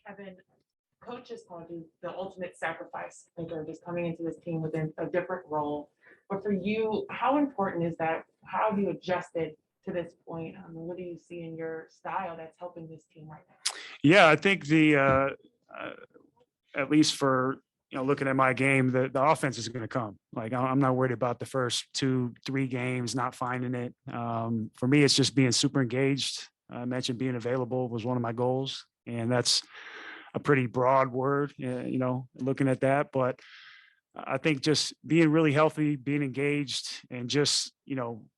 Kevin, coaches called you the ultimate sacrifice maker, just coming into this team within a different role. But for you, how important is that? How have you adjusted to this point? What do you see in your style that's helping this team right now? Yeah, I think at least for looking at my game, the offense is going to come. Like I'm not worried about the first 2-3 games not finding it. For me, it's just being super engaged. I mentioned being available was one of my goals, and that's a pretty broad word, looking at that. But I think just being really healthy, being engaged, and just,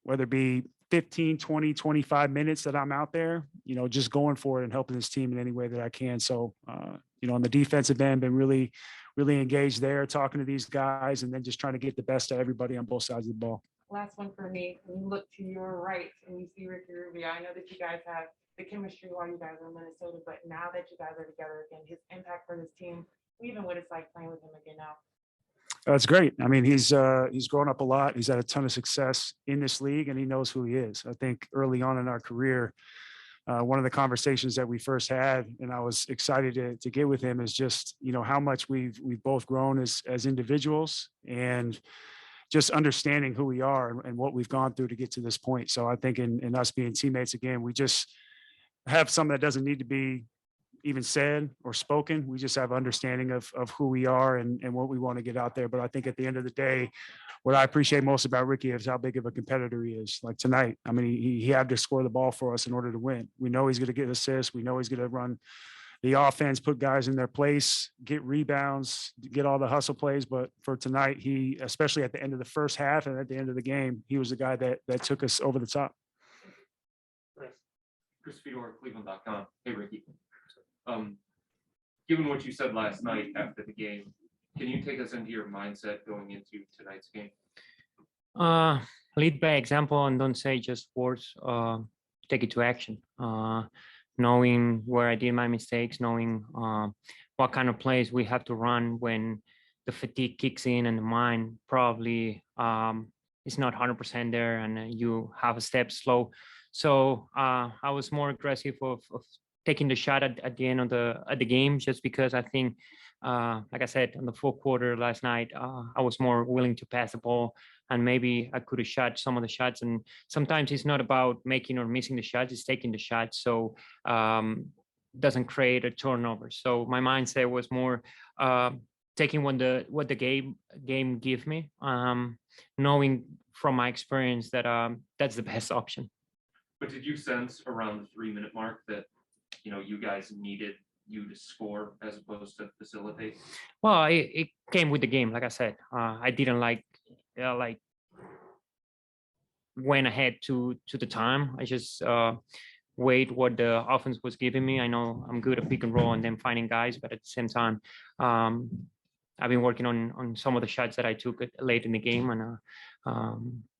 whether it be 15, 20, 25 minutes that I'm out there, just going for it and helping this team in any way that I can. So, on the defensive end, been really, really engaged there, talking to these guys, and then just trying to get the best out of everybody on both sides of the ball. Last one for me. When you look to your right and you see Ricky Rubio, I know that you guys have the chemistry while you guys are in Minnesota, but now that you guys are together again, his impact for this team, even what it's like playing with him again now. That's great. I mean, he's grown up a lot. He's had a ton of success in this league, and he knows who he is. I think early on in our career, one of the conversations that we first had, and I was excited to get with him, is just how much we've both grown as individuals, and just understanding who we are and what we've gone through to get to this point. So I think in us being teammates again, we just have something that doesn't need to be even said or spoken. We just have understanding of who we are and what we want to get out there. But I think at the end of the day, what I appreciate most about Ricky is how big of a competitor he is. Like tonight, I mean, he had to score the ball for us in order to win. We know he's going to get assists. We know he's going to run the offense, put guys in their place, get rebounds, get all the hustle plays. But for tonight, he, especially at the end of the first half and at the end of the game, he was the guy that took us over the top. Chris Fedor, Cleveland.com. Hey, Ricky. Given what you said last night after the game, can you take us into your mindset going into tonight's game? Lead by example and don't say just words. Take it to action. Knowing where I did my mistakes, knowing what kind of plays we have to run when the fatigue kicks in and the mind probably is not 100% there and you have a step slow. So I was more aggressive of taking the shot at the end of the game, just because I think, like I said, in the fourth quarter last night, I was more willing to pass the ball, and maybe I could have shot some of the shots. And sometimes it's not about making or missing the shots; it's taking the shots, so doesn't create a turnover. So my mindset was more taking what the game give me, knowing from my experience that that's the best option. But did you sense around the 3-minute mark that you guys needed you to score as opposed to facilitate? Well, it came with the game. Like I said, I didn't like went ahead to the time. I just wait what the offense was giving me. I know I'm good at pick and roll and then finding guys, but at the same time, I've been working on some of the shots that I took late in the game, and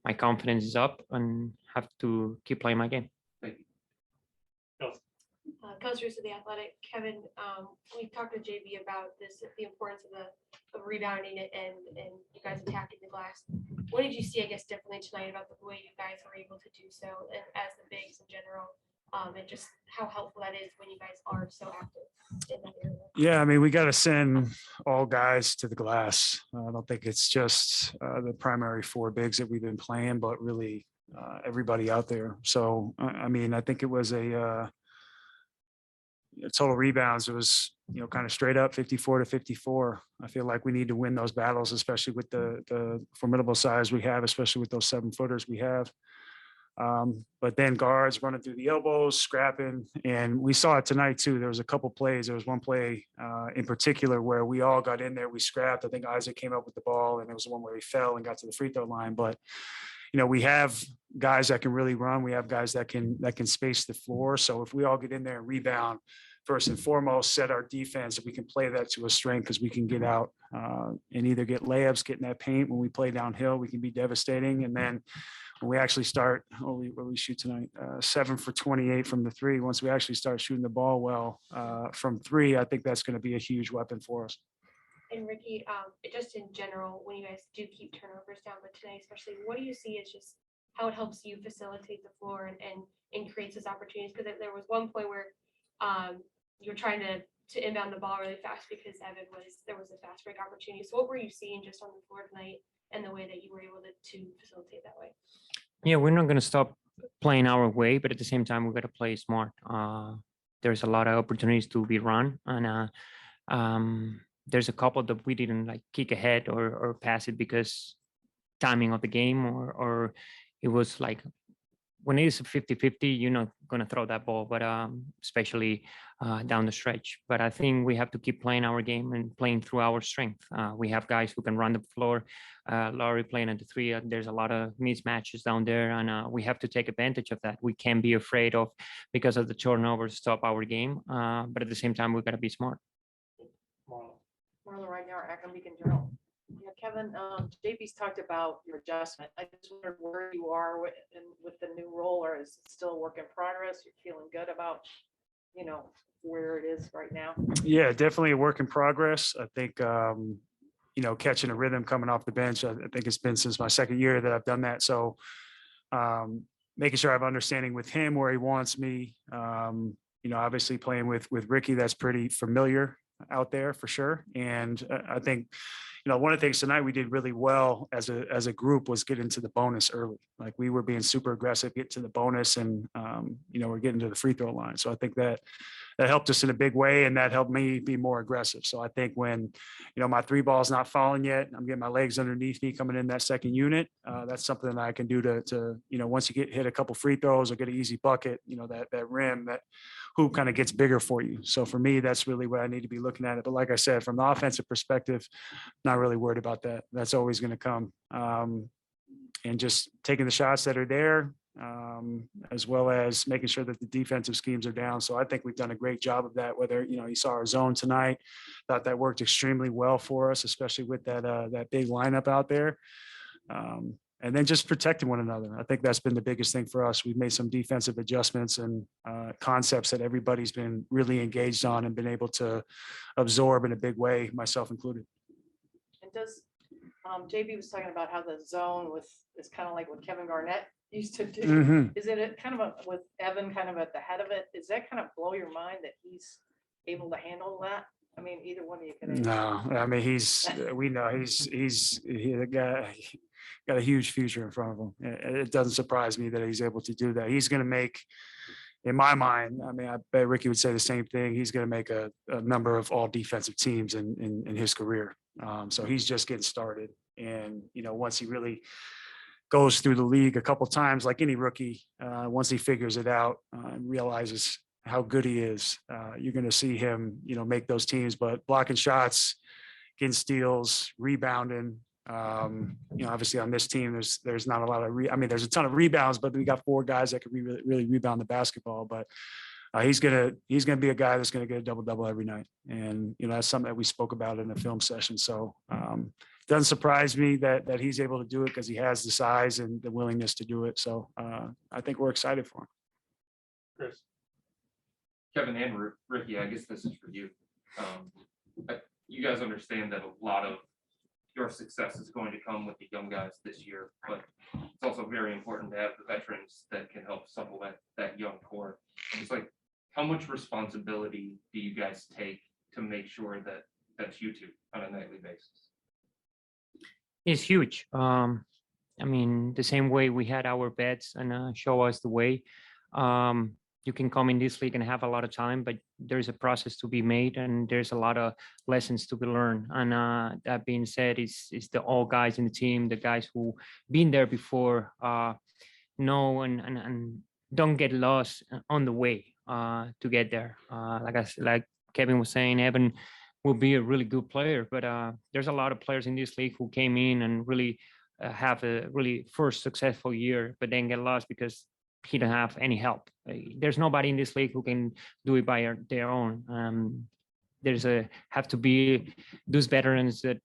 my confidence is up and have to keep playing my game. Thank you. Coach of the Athletic, Kevin, we talked to JB about this, the importance of rebounding and you guys attacking the glass. What did you see, I guess, differently tonight about the way you guys were able to do so as the bigs in general, and just how helpful that is when you guys are so active in that area? Yeah, I mean, we got to send all guys to the glass. I don't think it's just the primary 4 bigs that we've been playing, but really everybody out there. So, I mean, I think it was a total rebounds. It was, kind of straight up 54-54. I feel like we need to win those battles, especially with the formidable size we have, especially with those 7-footers we have. But then guards running through the elbows, scrapping, and we saw it tonight too. There was a couple plays. There was one play in particular where we all got in there. We scrapped. I think Isaac came up with the ball, and there was one where he fell and got to the free throw line. But we have guys that can really run. We have guys that can space the floor. So if we all get in there and rebound, first and foremost, set our defense, if we can play that to a strength, because we can get out and either get layups, get in that paint. When we play downhill, we can be devastating. And then when we actually start, what we shoot tonight, 7 for 28 from the 3. Once we actually start shooting the ball well from 3, I think that's going to be a huge weapon for us. And Ricky, just in general, when you guys do keep turnovers down, but today especially, what do you see as just how it helps you facilitate the floor and creates those opportunities? Because there was one point where you're trying to to inbound the ball really fast because there was a fast break opportunity. So what were you seeing just on the floor tonight and the way that you were able to facilitate that way? Yeah, we're not gonna stop playing our way, but at the same time, we got to play smart. There's a lot of opportunities to be run, and there's a couple that we didn't like kick ahead or pass it because timing of the game or it was like when it is 50-50, you're not going to throw that ball, but especially down the stretch. But I think we have to keep playing our game and playing through our strength. We have guys who can run the floor. Laurie playing at the three. There's a lot of mismatches down there, and we have to take advantage of that. We can't be afraid of, because of the turnovers, stop our game. But at the same time, we got to be smart. Marla Ragnar, Akron Beacon Journal. Yeah, Kevin, JP's talked about your adjustment. I just wondered where you are with the new role, or is it still a work in progress? You're feeling good about, where it is right now? Yeah, definitely a work in progress. I think, catching a rhythm coming off the bench. I think it's been since my second year that I've done that. So making sure I have understanding with him where he wants me. Obviously playing with Ricky, that's pretty familiar out there for sure. And I think, one of the things tonight we did really well as a group was get into the bonus early. Like we were being super aggressive, get to the bonus, and we're getting to the free throw line. So I think that helped us in a big way, and that helped me be more aggressive. So I think when my three ball's not falling yet, I'm getting my legs underneath me coming in that second unit. That's something that I can do to once you hit a couple free throws or get an easy bucket, that rim, that hoop kind of gets bigger for you. So for me, that's really what I need to be looking at it. But like I said, from the offensive perspective, not really worried about that. That's always going to come. And just taking the shots that are there, as well as making sure that the defensive schemes are down. So I think we've done a great job of that. Whether, you saw our zone tonight, thought that worked extremely well for us, especially with that big lineup out there. And then just protecting one another. I think that's been the biggest thing for us. We've made some defensive adjustments and concepts that everybody's been really engaged on and been able to absorb in a big way, myself included. And does JB was talking about how the zone is kind of like what Kevin Garnett used to do. Mm-hmm. Is it kind of with Evan kind of at the head of it? Does that kind of blow your mind that he's able to handle that? I mean, either one of you can. No, I mean, we know he's the guy got a huge future in front of him. It doesn't surprise me that he's able to do that. He's going to make, in my mind, I mean, I bet Ricky would say the same thing. He's going to make a number of all defensive teams in his career. So he's just getting started. And, once he really goes through the league a couple times, like any rookie, once he figures it out and realizes how good he is, you're going to see him, make those teams. But blocking shots, getting steals, rebounding. Obviously on this team, there's not a lot of there's a ton of rebounds, but we got four guys that could really rebound the basketball. But he's gonna be a guy that's gonna get a double every night, and that's something that we spoke about in the film session. So doesn't surprise me that he's able to do it because he has the size and the willingness to do it. So I think we're excited for him. Chris, Kevin and Ricky, I guess this is for you. You guys understand that a lot of your success is going to come with the young guys this year, but it's also very important to have the veterans that can help supplement that young core. It's like, how much responsibility do you guys take to make sure that that's you two on a nightly basis? It's huge. The same way we had our vets and show us the way. You can come in this league and have a lot of time, but there's a process to be made and there's a lot of lessons to be learned. And that being said, it's the all guys in the team, the guys who been there before, know and don't get lost on the way to get there. Like Kevin was saying, Evan will be a really good player, but there's a lot of players in this league who came in and really have a really first successful year, but then get lost because he don't have any help. There's nobody in this league who can do it by their own. Have to be those veterans that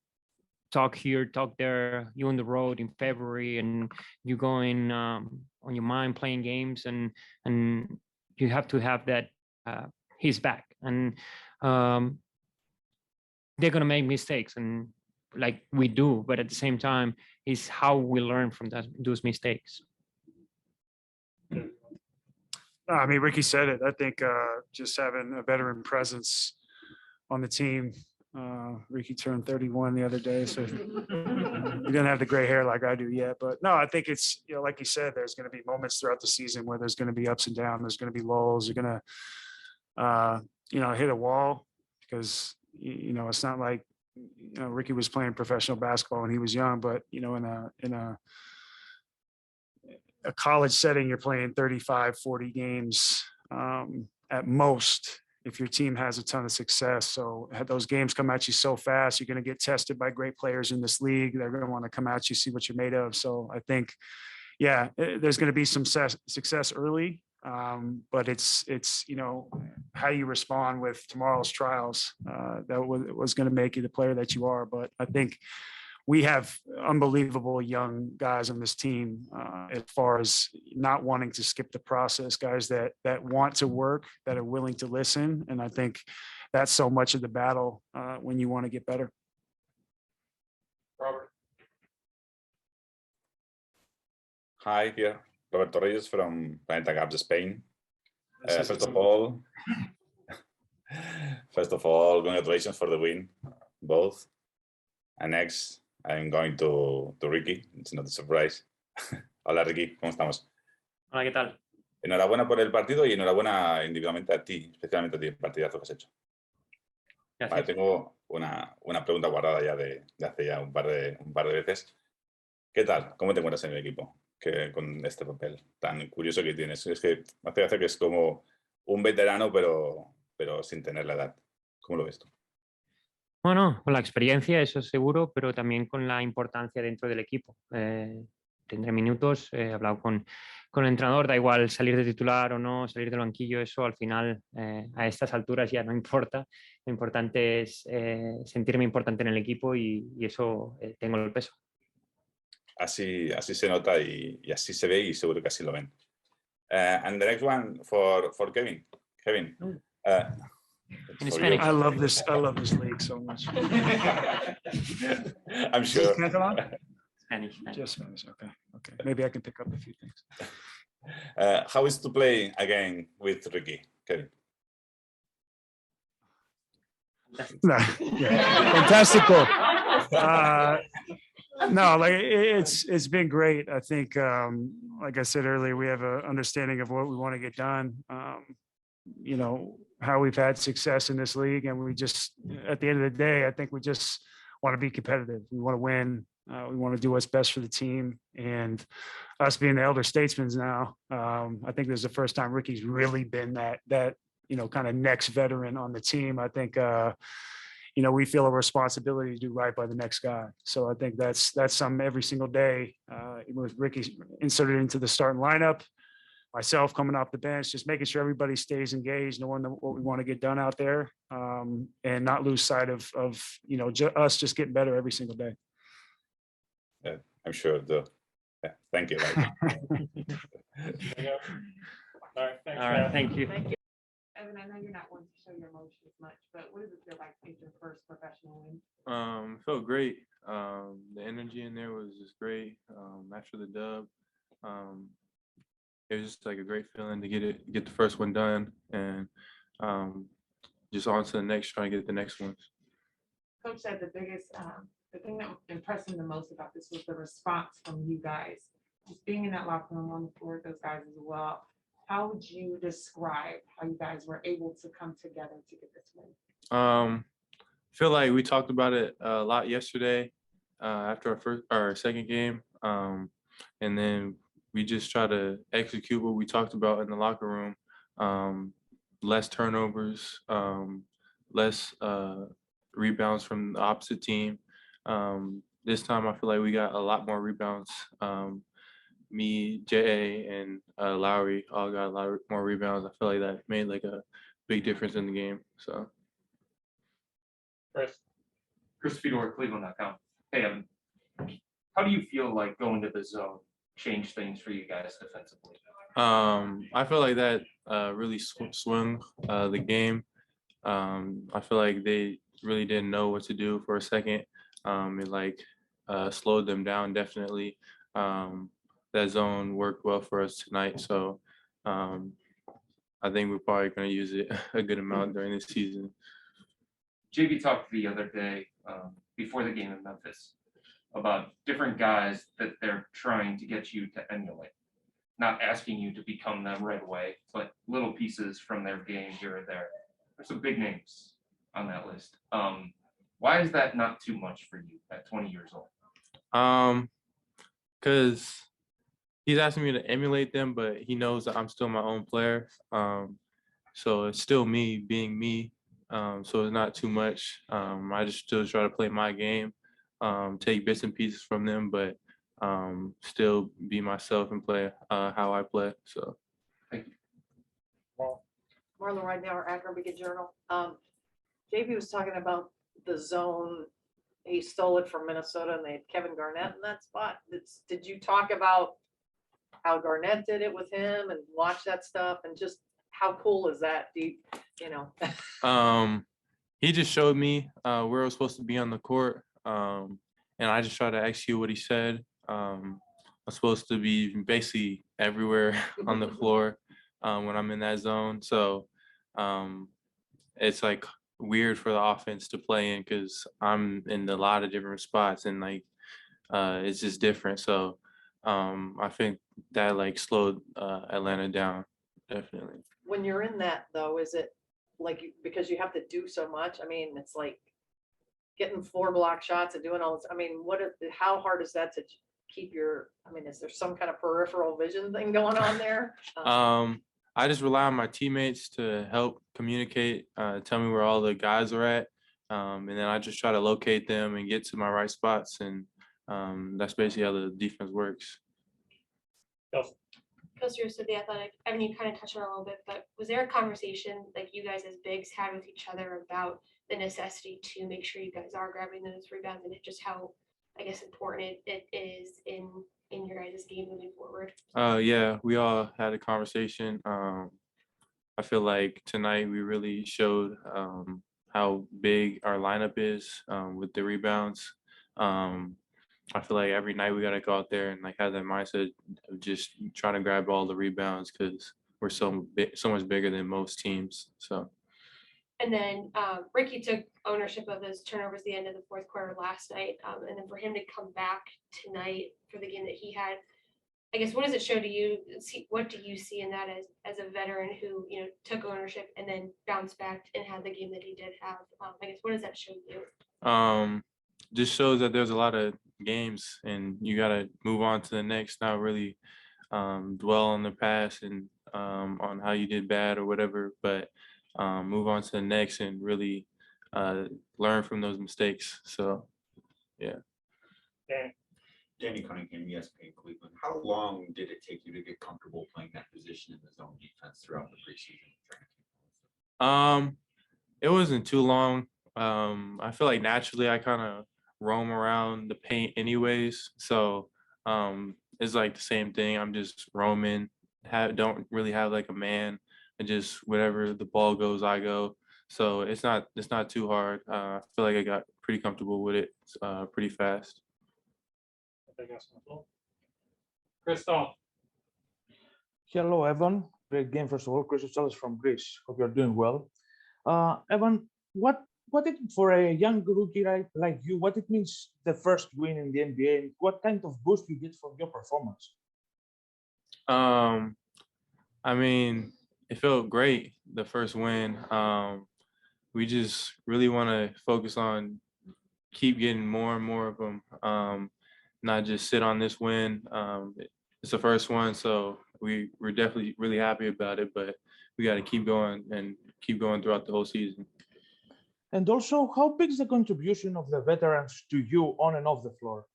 talk here, talk there. You on the road in February, and you going on your mind playing games, and you have to have that his back. And they're gonna make mistakes, and like we do, but at the same time, is how we learn from those mistakes. Ricky said it. I think just having a veteran presence on the team. Ricky turned 31 the other day, so he didn't have the gray hair like I do yet. But no, I think it's, like you said, there's going to be moments throughout the season where there's going to be ups and downs. There's going to be lulls. You're going to, hit a wall because, it's not like, Ricky was playing professional basketball when he was young, but, in a college setting, you're playing 35, 40 games at most if your team has a ton of success. So had those games come at you so fast, you're going to get tested by great players in this league. They're going to want to come at you, see what you're made of. So I think, there's going to be some success early, but it's how you respond with tomorrow's trials that was going to make you the player that you are. But I think we have unbelievable young guys on this team as far as not wanting to skip the process, guys that want to work, that are willing to listen. And I think that's so much of the battle when you want to get better. Robert. Hi, here, Roberto Reyes from Planeta Caps, Spain. First of all, congratulations for the win, both. And next, I'm going to Ricky. It's not a surprise. Hola, Ricky, ¿cómo estamos? Hola, ¿qué tal? Enhorabuena por el partido y enhorabuena individualmente a ti, especialmente a ti, el partidazo que has hecho. Vale, Gracias. tengo una pregunta guardada ya de hace ya un par de veces. ¿Qué tal? ¿Cómo te encuentras en el equipo con este papel tan curioso que tienes? Es que hace que es como un veterano, pero sin tener la edad. ¿Cómo lo ves tú? Bueno, con la experiencia, eso es seguro, pero también con la importancia dentro del equipo. Tendré minutos, he hablado con el entrenador, da igual salir de titular o no, salir del banquillo, eso al final a estas alturas ya no importa. Lo importante es sentirme importante en el equipo y eso tengo el peso. Así se nota y así se ve y seguro que así lo ven. And the next one for Kevin. Kevin. In for Spanish. you. I love this league so much. I'm sure. Spanish. Just Spanish. Okay. Maybe I can pick up a few things. How is to play again with Ricky, Kevin? No, yeah. Fantastical. No, like it's been great. I think, like I said earlier, we have an understanding of what we want to get done. How we've had success in this league, and we just, at the end of the day, I think we just want to be competitive. We want to win. We want to do what's best for the team. And us being the elder statesmen now, I think this is the first time Ricky's really been that kind of next veteran on the team. I think we feel a responsibility to do right by the next guy. So I think that's something every single day with Ricky inserted into the starting lineup, myself coming off the bench, just making sure everybody stays engaged, knowing what we want to get done out there, and not lose sight of us just getting better every single day. Yeah, I'm sure. Thank you. All right, thanks. All right, thank you. Evan, I know you're not one to show your emotions much, but what does it feel like to get your first professional win? Felt great. The energy in there was just great. After the dub, it was just like a great feeling to get the first one done, and just on to the next, trying to get the next ones. Coach said the thing that impressed him the most about this was the response from you guys. Just being in that locker room on the floor with those guys as well. How would you describe how you guys were able to come together to get this win? Feel like we talked about it a lot yesterday after our second game, and then we just try to execute what we talked about in the locker room. Less turnovers, less rebounds from the opposite team. This time I feel like we got a lot more rebounds. Me, J.A., and Lowry all got a lot more rebounds. I feel like that made like a big difference in the game. So, Chris Fedor, Cleveland.com. Hey, Evan, how do you feel like going to the zone changed things for you guys defensively? I feel like that really swung the game. I feel like they really didn't know what to do for a second. It slowed them down definitely. That zone worked well for us tonight, so I think we're probably going to use it a good amount during this season. JB talked the other day before the game in Memphis about different guys that they're trying to get you to emulate, not asking you to become them right away, but little pieces from their game here and there. There's some big names on that list. Why is that not too much for you at 20 years old? Because he's asking me to emulate them, but he knows that I'm still my own player. So it's still me being me. So it's not too much. I just still try to play my game, take bits and pieces from them, but still be myself and play how I play. So. Marlon right now, our Akron Beacon Journal. JB was talking about the zone. He stole it from Minnesota and they had Kevin Garnett in that spot. Did you talk about how Garnett did it with him and watch that stuff and just how cool is that? Do you know? He just showed me where I was supposed to be on the court. And I just tried to execute what he said. I'm supposed to be basically everywhere on the floor when I'm in that zone. So it's like weird for the offense to play in because I'm in a lot of different spots and like it's just different. So I think that like slowed Atlanta down, definitely. When you're in that though, is it like because you have to do so much? I mean, it's like getting 4 block shots and doing all this. I mean, how hard is that to keep your, I mean, is there some kind of peripheral vision thing going on there? I just rely on my teammates to help communicate, tell me where all the guys are at. And then I just try to locate them and get to my right spots. And that's basically how the defense works. Coach Russo, The Athletic, I mean, you kind of touched on it a little bit, but was there a conversation like you guys as bigs had with each other about the necessity to make sure you guys are grabbing those rebounds and just how, I guess, important it is in your guys' game moving forward? Yeah, we all had a conversation. I feel like tonight we really showed how big our lineup is with the rebounds. I feel like every night we got to go out there and like have that mindset of just trying to grab all the rebounds because we're so much bigger than most teams. So. And then Ricky took ownership of those turnovers at the end of the fourth quarter last night. And then for him to come back tonight for the game that he had, I guess, what does it show to you? What do you see in that as a veteran who, you know, took ownership and then bounced back and had the game that he did have? I guess, what does that show you? Just shows that there's a lot of games and you got to move on to the next, not really dwell on the past and on how you did bad or whatever, but move on to the next and really learn from those mistakes. So, yeah. Danny Cunningham, ESPN Cleveland. How long did it take you to get comfortable playing that position in the zone defense throughout the preseason training? It wasn't too long. I feel like naturally I kind of roam around the paint anyways. So it's like the same thing. I'm just roaming, don't really have like a man, and just wherever the ball goes, I go. So it's not too hard. I feel like I got pretty comfortable with it pretty fast. Christoph. Hello, Evan. Great game, first of all. Chris Charles from Greece. Hope you're doing well. Evan, what it for a young rookie like you? What it means the first win in the NBA? And what kind of boost you get from your performance? I mean, it felt great the first win. We just really want to focus on keep getting more and more of them. Not just sit on this win. It's the first one, so we're definitely really happy about it, but we got to keep going throughout the whole season. And also, how big is the contribution of the veterans to you on and off the floor?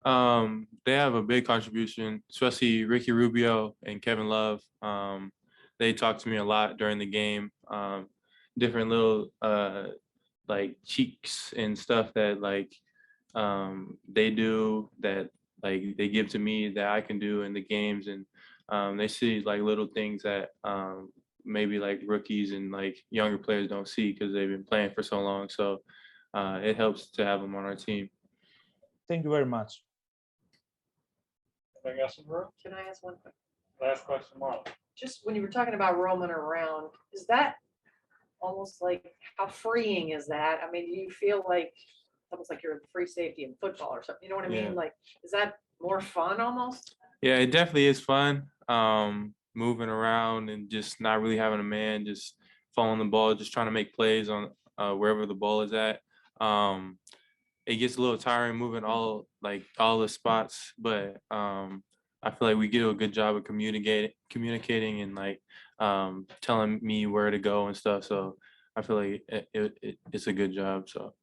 They have a big contribution, especially Ricky Rubio and Kevin Love. They talk to me a lot during the game. Different little like cheeks and stuff that like they do that like they give to me that I can do in the games, and they see like little things that maybe like rookies and like younger players don't see because they've been playing for so long. So it helps to have them on our team. Thank you very much. Anything else in the room? Can I ask one quick? Last question, Marlon. Just when you were talking about roaming around, is that almost like, how freeing is that? I mean, do you feel like, it's almost like you're in free safety in football or something, you know what I Yeah. mean? Like, is that more fun almost? Yeah, it definitely is fun. Moving around and just not really having a man, just following the ball, just trying to make plays on wherever the ball is at. It gets a little tiring moving all the spots, but I feel like we do a good job of communicating and telling me where to go and stuff. So I feel like it's a good job. So.